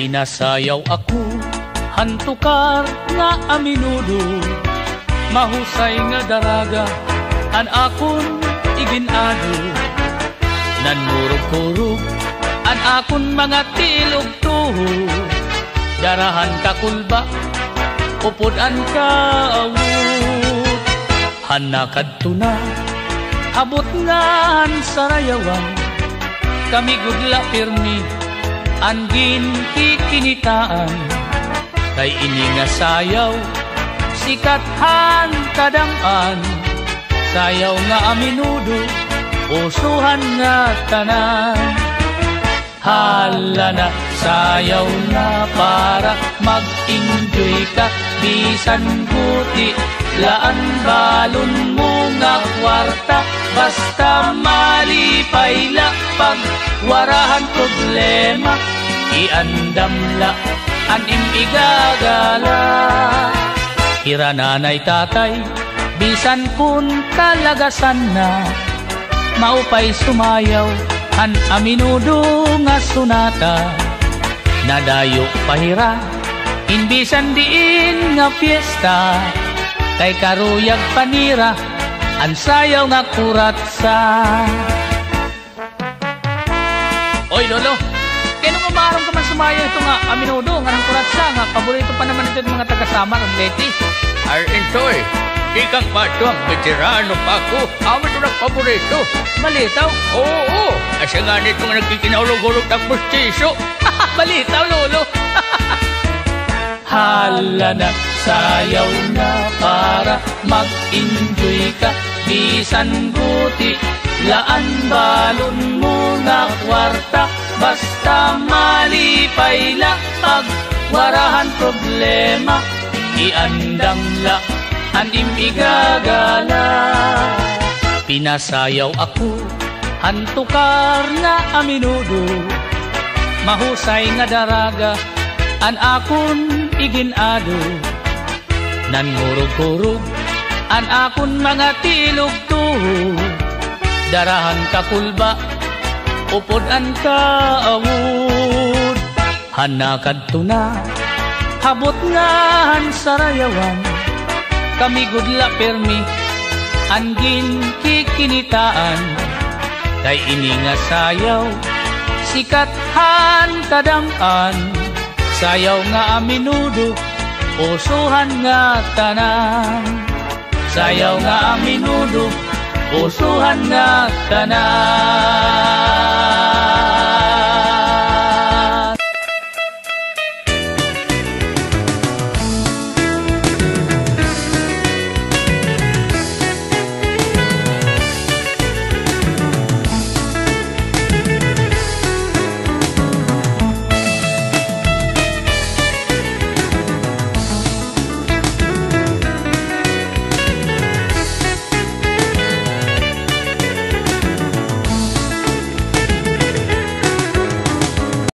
Inasayaw ako, hantukar nga aminudo, mahusay nga daraga, an akon iginado. Nanmurog-kurog, an akon mga tilog-tuho, darahan kakulba, upod an kaawod. Hanakad na, abot nga an sarayawan, kami gudla pirmi, angin kikinitaan, kay ini nga sayaw, sikathan kadang-an, sayaw nga aminudo, usuhan nga tanan. Hala na, sayaw na para mag-enjoy ka, bisan buti, laan balon mo nga kwarta, basta malipay la, pag warahan problema, iandam la, anim igagala. Ira nanay tatay, bisan kun kalagasan na, maupay sumayaw, an aminudo nga sunata, nadayo pahira, inbisan diin nga fiesta, kay karuyag panira, an sayaw nga kuratsa. Oy lolo, kaya nung umarong ka man sumayaw ito nga aminudo, nga ng kuratsa, nga paborito pa naman ito ng mga taga-Samar, ang leti. Enjoy, ikang pato ang veterano pa ako, awit ko ng paborito. Malitaw? Oo, asa nga nito nga nagkikinahulog-hulog ng pustiso. Malitaw lolo. Hala na, sayaw na para mag-enjoy ka, bisan buti, laan balon mo nga kwarta, basta malipay la, pag warahan problema, iandam la, anim igagala. Pinasayaw ako, hantukar nga aminudo, mahusay nga daraga, an akon iginado. Nanmurog-kurog, an akon mga tilog-tuho, darahan kakulba, upod an kaawod. Hanakad na, habot nga han sarayawan, kami gudla permi, angin kikinitaan, kay ini nga sayaw, sikathan kadang-an, sayaw nga aminudo, usuhan nga tanan. Sayaw nga aminudo, usuhan nga tanan.